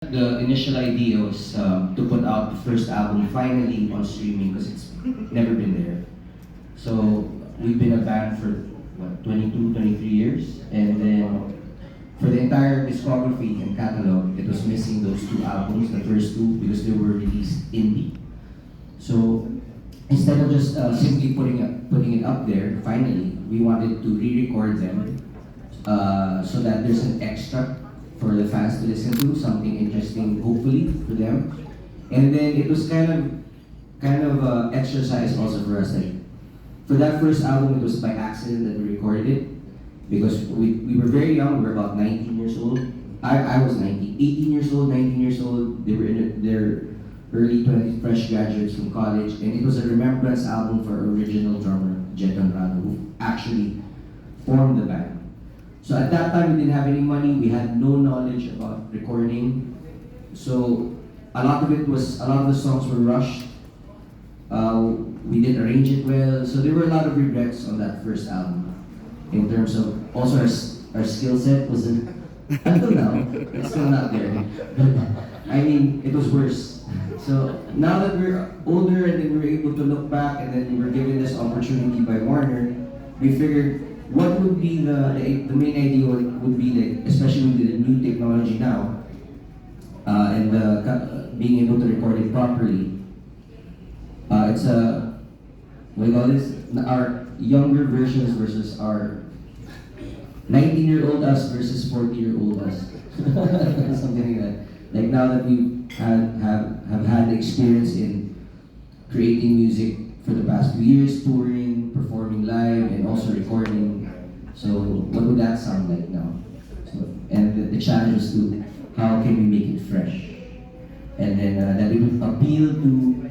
The initial idea was to put out the first album finally on streaming because it's never been there. So we've been a band for what 22, 23 years, and then for the entire discography and catalog, it was missing those two albums, the first two, because they were released indie. So instead of just simply putting it up there, finally, we wanted to re-record them so that there's an extra for the fans to listen to, something interesting, hopefully, for them. And then it was kind of exercise also for us. Like, for that first album, it was by accident that we recorded it because we were very young. We were about 19 years old. I was 19, 18 years old, 19 years old. They were in their early 20s, fresh graduates from college, and it was a remembrance album for original drummer Jet Rado, who actually formed the band. So at that time, we didn't have any money. We had no knowledge about recording. So a lot of the songs were rushed. We didn't arrange it well. So there were a lot of regrets on that first album. In terms of, also our skill set wasn't, until now, it's still not there. I mean, it was worse. So now that we're older and then we're able to look back and then we were given this opportunity by Warner, we figured what would be the main idea would be that, especially with the new technology now, and being able to record it properly. It's a, what do you call this? Our younger versions versus our 19-year-old us versus 40-year-old us. Something like that. Like now that we have had experience in creating music for the past 2 years, touring, performing live, and also recording. So what would that sound like now? So, and the challenge was to how can we make it fresh, and then that it would appeal to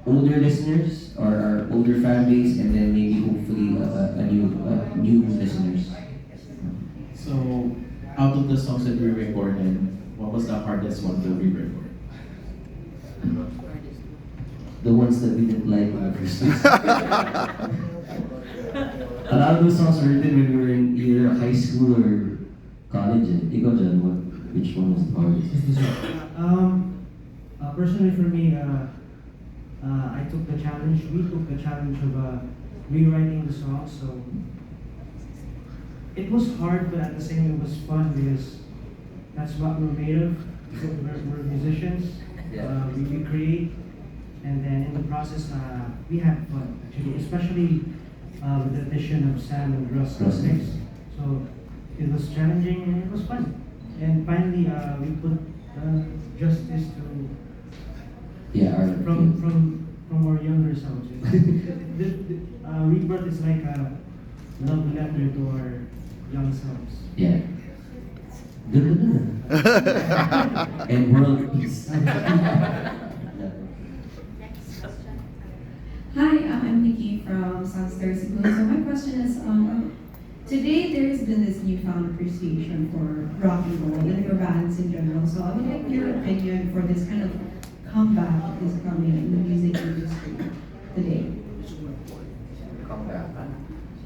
older listeners or our older fan base, and then maybe hopefully a new listeners. So, out of the songs that we recorded, what was the hardest one to re-record? The ones that we didn't like in the first place. A lot of those songs were written when we were in either high school or college. Ikaw dyan, which one was the hardest? Personally for me, I took the challenge, we took the challenge of rewriting the song, so it was hard, but at the same time it was fun because that's what we're made of. We're musicians, we create, and then in the process, we had fun actually, especially with the addition of Sam and Russ next. So it was challenging and it was fun. And finally, we put justice to from our younger selves. Rebirth is like a love letter to our young selves. Yeah. And world peace. Hi, I'm Nikki from Southstar Cebu. So my question is, today there has been this newfound appreciation for rock and roll and for bands in general. So I would like your opinion for this kind of comeback that is coming in the music industry today.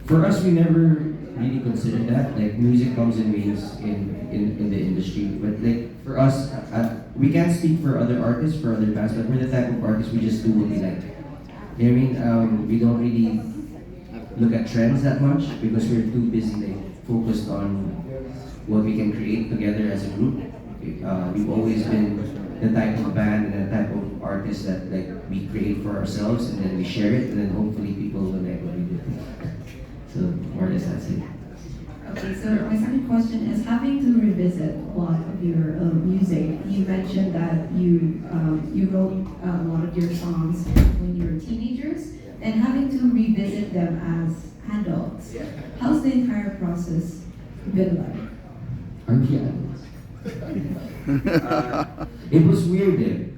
For us, we never really considered that. Like, music comes in waves in the industry. But like, for us, we can't speak for other artists, for other bands, but we're the type of artists, we just do what we like. You know what I mean? We don't really look at trends that much because we're too busy, like, focused on what we can create together as a group. We've always been the type of band and the type of artist that, like, we create for ourselves and then we share it, and then hopefully people will like what we do. So more or less that's it. Okay, so my second question is, having to revisit a lot of your music, you mentioned that you wrote a lot of your songs when you were teenagers, and having to revisit them as adults. How's the entire process been like? Aren't we adults? It was weird then.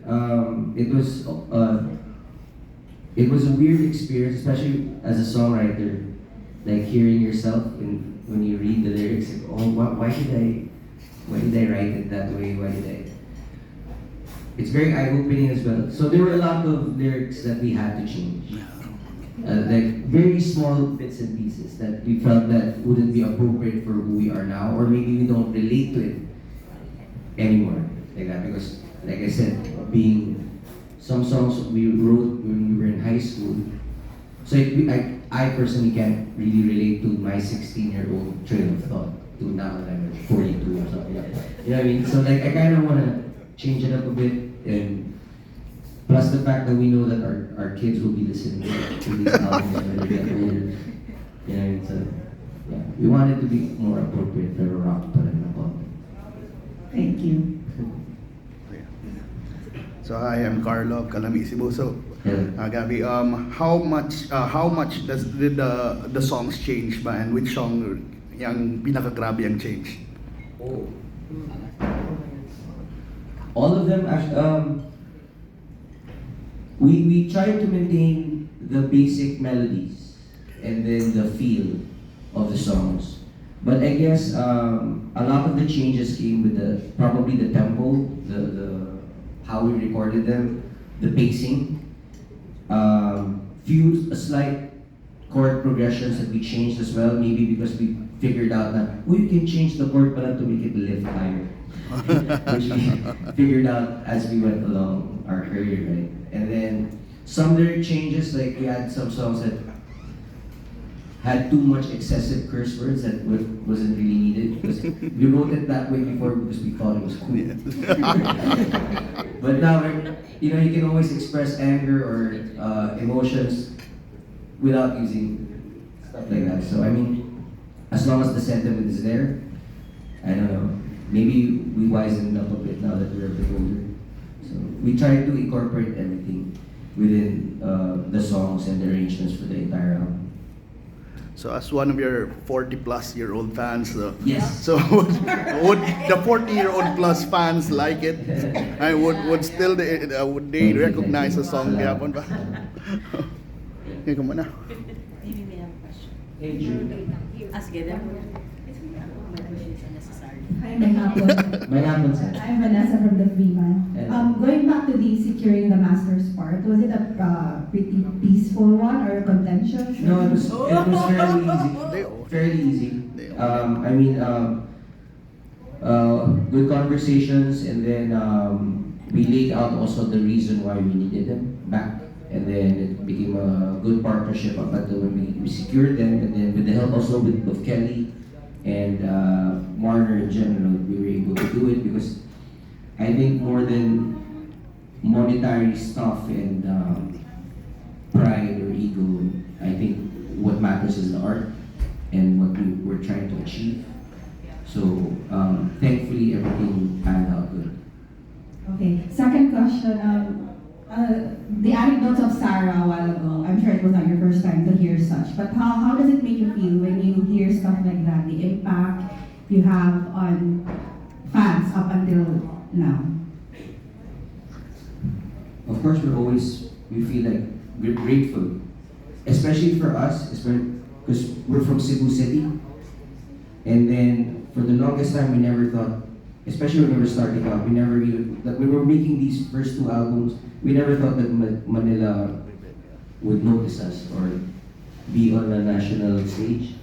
It was a weird experience, especially as a songwriter, like hearing yourself when you read the lyrics. Like, oh, why did I write it that way? Why did I? It's very eye-opening as well. So there were a lot of lyrics that we had to change, like very small bits and pieces that we felt that wouldn't be appropriate for who we are now, or maybe we don't relate to it anymore. like that, because like I said, being some songs we wrote when we were in high school. So I personally can't really relate to my 16-year-old train of thought to now that I'm 42 or something like that. You know what I mean? So like I kind of want to change it up a bit, and plus the fact that we know that our kids will be listening to these albums when they get older. You know, it's yeah, we want it to be more appropriate for rock, but in pop. Thank you. So I am Carlo of Calami, Cebu. So, Gabby, how much did the songs change ba, and which song yung pinaka-grabe ang change? Oh. All of them actually. We try to maintain the basic melodies and then the feel of the songs. But I guess a lot of the changes came with probably the tempo, the how we recorded them, the pacing, few slight chord progressions that we changed as well. Maybe because we figured out that we can change the chord pala to make it lift higher, which we figured out as we went along our career, right? And then some lyric changes, like we had some songs that had too much excessive curse words that wasn't really needed, because we wrote it that way before because we thought it was cool. But now, you know, you can always express anger or emotions without using stuff like that. So I mean, as long as the sentiment is there, I don't know, maybe we wisened up a bit now that we're a bit older. So we try to incorporate everything within the songs and the arrangements for the entire album. So as one of your 40-plus-year-old fans, Yes. so would the 40-year-old plus fans like it? I would they recognize the song? Gyapon ba? Okay, come on now. Maybe may have a question. Hey, Jude. Ask it. My question is unnecessary. Hi, may hapon. May hapon, sir. I'm Vanessa from the Freeman. Hello. Going back to the securing the master's part, was it a pretty peaceful one or contentious? No, it was fairly easy. Fairly easy. I mean, good conversations, and then we laid out also the reason why we needed them back, and then it became a good partnership up until when we secured them, and then with the help also of Kelly and Marner in general, we were able to do it because I think more than monetary stuff and pride or ego, I think what matters is the art and what we're trying to achieve. So thankfully everything panned out good. Okay. Second question. The anecdotes of Sarah a while ago, I'm sure it was not your first time to hear such, but how does it make you feel when you hear stuff like that, the impact you have on fans up until now? Of course, we feel like we're grateful, especially for us, because we're from Cebu City, and then for the longest time we never thought, especially when we were starting out, we never even, like we were making these first two albums, we never thought that Manila would notice us or be on a national stage.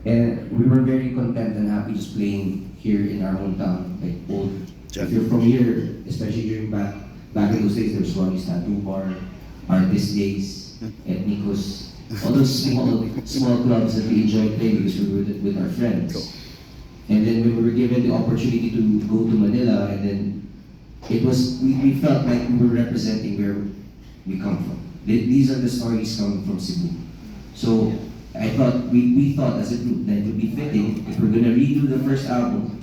And we were very content and happy just playing here in our hometown, like old. If you're from here, especially during back in those days, there was Ronnie's Tattoo Bar, Artist Days, Ethnicos, all those small clubs that we enjoyed playing because we were with our friends. And then when we were given the opportunity to go to Manila, and then it was, we felt like we were representing where we come from. These are the stories coming from Cebu. So I thought, we thought as a group that it would be fitting, if we're gonna redo the first album,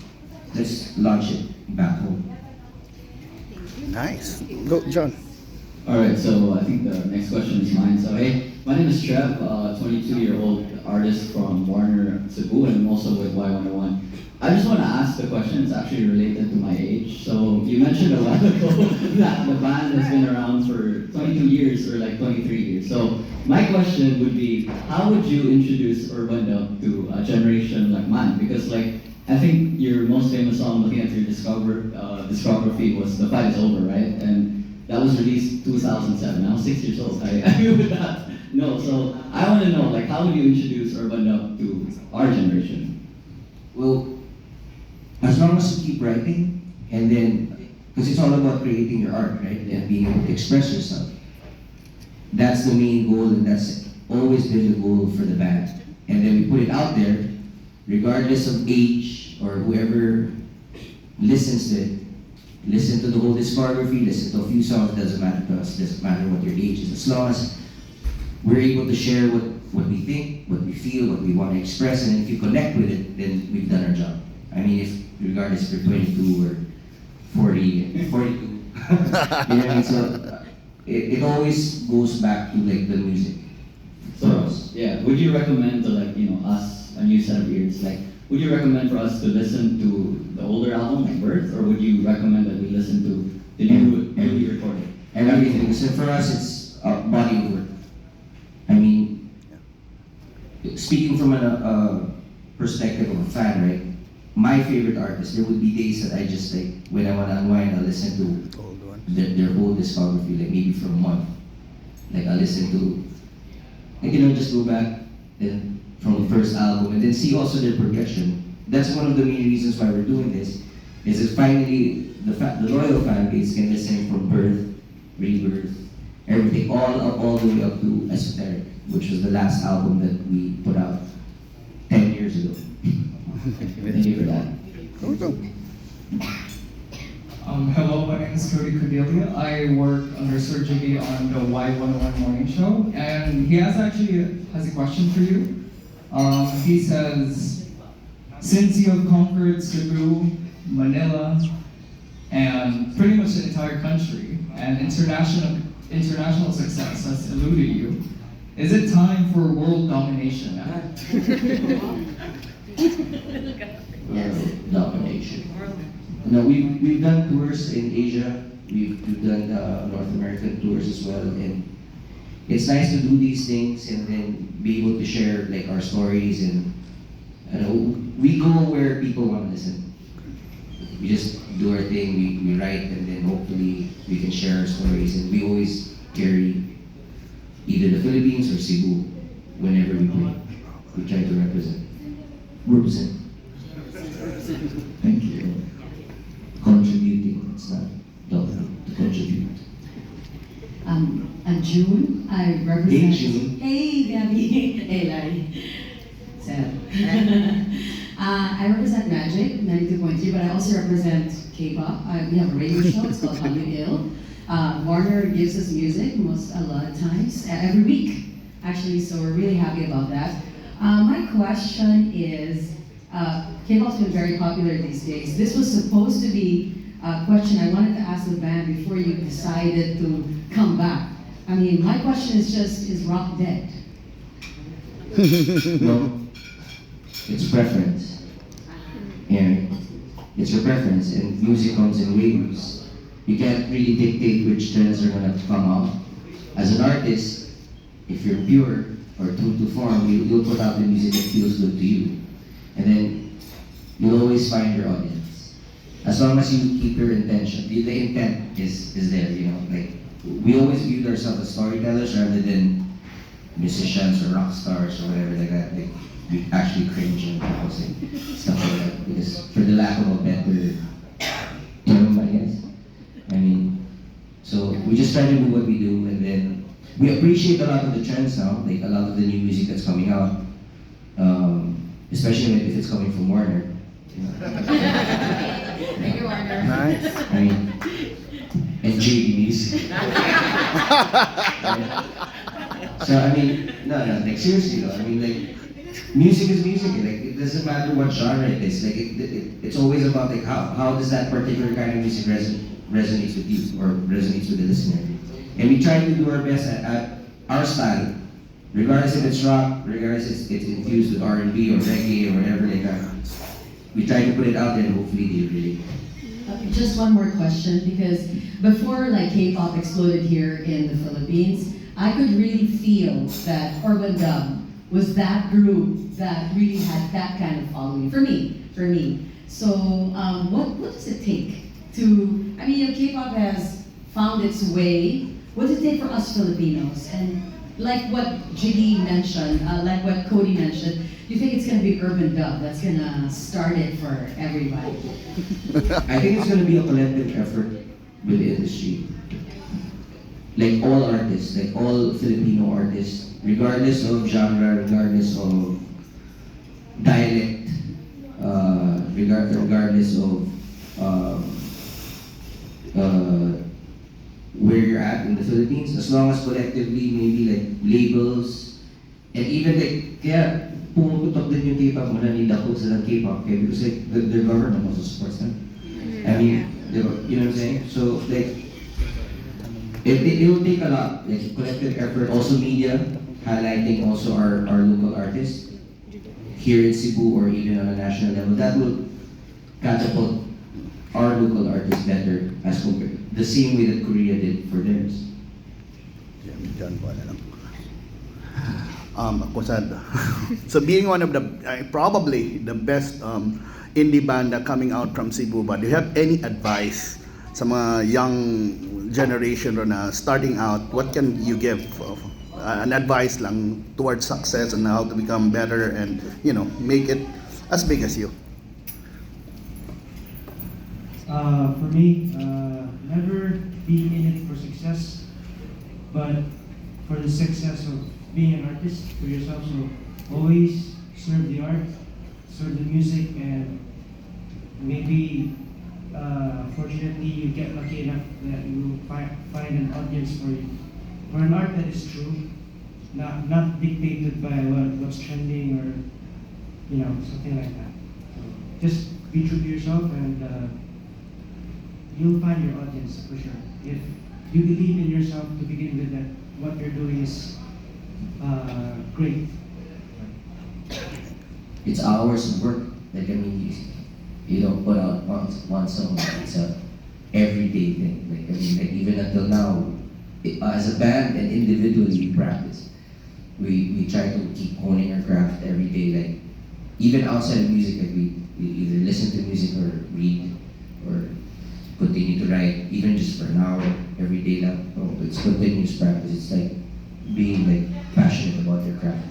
let's launch it back home. Nice. Go, John. Alright, so I think the next question is mine. So hey, my name is Trev, 22-year-old artist from Warner, Cebu, and I'm also with Y101. I just want to ask the question, it's actually related to my age. So you mentioned a while ago that the band has been around for 22 years or like 23 years. So my question would be, how would you introduce Urbandub to a generation like mine? Because like, I think your most famous song looking at your discography was The Fight Is Over, right? And that was released 2007. I was 6 years old. I agree with that. No, so I want to know, like, how would you introduce Urbandub to our generation? Well, as long as you keep writing And then, because it's all about creating your art, right? And being able to express yourself. That's the main goal, and that's always been the goal for the band. And then we put it out there, regardless of age or whoever listens to it. Listen to the whole discography, listen to a few songs, doesn't matter to us, doesn't matter what your age is. As long as we're able to share what we think, what we feel, what we want to express, and if you connect with it, then we've done our job. I mean, if regardless if you're 22 or 40, 42, you know what I mean? So it always goes back to like the music. So, yeah, would you recommend to like, us, a new set of ears, like, would you recommend for us to listen to the older album, like Birth, or would you recommend that we listen to the newly recorded? Everything. So for us, it's body of work. I mean, speaking from a perspective of a fan, right? My favorite artist, there would be days that I just like, when I want to unwind, I'll listen to Old one. their whole discography, like maybe for a month. Like I'll listen to, like, just go back then from the first album and then see also their progression. That's one of the main reasons why we're doing this, is that finally the loyal fan base can listen from Birth, Rebirth, everything, all the way up to Esoteric, which was the last album that we put out 10 years ago. Thank you for that. Welcome. Hello, my name is Cody Cordelia. I work under Sir Jiggy on the Y101 morning show, and he has a question for you. He says, since you have conquered Cebu, Manila, and pretty much the entire country, and international success has eluded you, is it time for world domination now? Domination. No, we've done tours in Asia. We've done North American tours as well, and it's nice to do these things and then be able to share like our stories, and we go where people want to listen. We just do our thing. We write, and then hopefully we can share our stories, and we always carry either the Philippines or Cebu whenever we play. We try to represent. Thank you. Contributing, it's not dominant, to contribute. I'm June. I represent. Hey, June. Hey, Gabby. Hey, Larry. So, I represent Magic 92.3, but I also represent K-pop. We have a radio show. It's called Unveils. Warner gives us music a lot of times, every week, actually. So we're really happy about that. My question is, K-pop's been very popular these days. This was supposed to be a question I wanted to ask the band before you decided to come back. I mean, my question is just, is rock dead? No, it's preference. And it's your preference, and music comes in waves. You can't really dictate which trends are gonna come out. As an artist, if you're pure or true to form, you'll put out the music that feels good to you. And then you'll always find your audience. As long as you keep your intention, the intent is there, like we always viewed ourselves as storytellers rather than musicians or rock stars or whatever like that. Like, we actually cringe when people say stuff like that, because for the lack of a better term, I guess. I mean, so we just try to do what we do, and then we appreciate a lot of the trends now, like a lot of the new music that's coming out, especially if it's coming from Warner. Thank you, Warner. Nice. I mean, and JD music. So I mean, no, like seriously though, I mean like, music is music. Like it doesn't matter what genre it is. Like it's always about like how does that particular kind of music resonates with you or resonates with the listener. And we try to do our best at our style, regardless if it's rock, regardless if it's infused with R&B or reggae or whatever like that. We try to put it out there and hopefully they relate. Just one more question, because before like K-pop exploded here in the Philippines, I could really feel that Urbandub was that group that really had that kind of following for me. So what does it take to, I mean, K-pop has found its way. What does it take for us Filipinos? And like what Jiggy mentioned, like what Cody mentioned, Do you think it's gonna be Urbandub that's gonna start it for everybody? I think it's gonna be a collective effort with the industry. Like all artists, like all Filipino artists, regardless of genre, regardless of dialect, regardless of where you're at in the Philippines, as long as collectively, maybe like labels, and even like, kaya pumuputok din yung K-pop, mananida ko silang K-pop, kaya because like, their government also supports them. I mean, you know what I'm saying? So like, it will take a lot, like collective effort, also media, highlighting also our local artists here in Cebu or even on a national level. That will catapult our local artists better as compared, the same way that Korea did for theirs. John po, ano lang. Ako sad. So being one of the, probably the best indie band coming out from Cebu, but do you have any advice sa mga young generation na starting out? What can you give an advice lang towards success and how to become better and, you know, make it as big as you? For me, never be in it for success, but for the success of being an artist for yourself. So always serve the art, serve the music, and maybe fortunately you get lucky enough that you find an audience for an art that is true, not dictated by what's trending or something like that. So just be true to yourself and you'll find your audience for sure. If you believe in yourself to begin with, that what you're doing is great. It's hours of work. Like I mean, you don't put out one song. It's a everyday thing. Like I mean, like even until now, as a band and individually we practice. We try to keep honing our craft every day. Like even outside of music, like we either listen to music or read or continue to write, even just for an hour every day. Now, it's continuous practice. It's like being like passionate about your craft.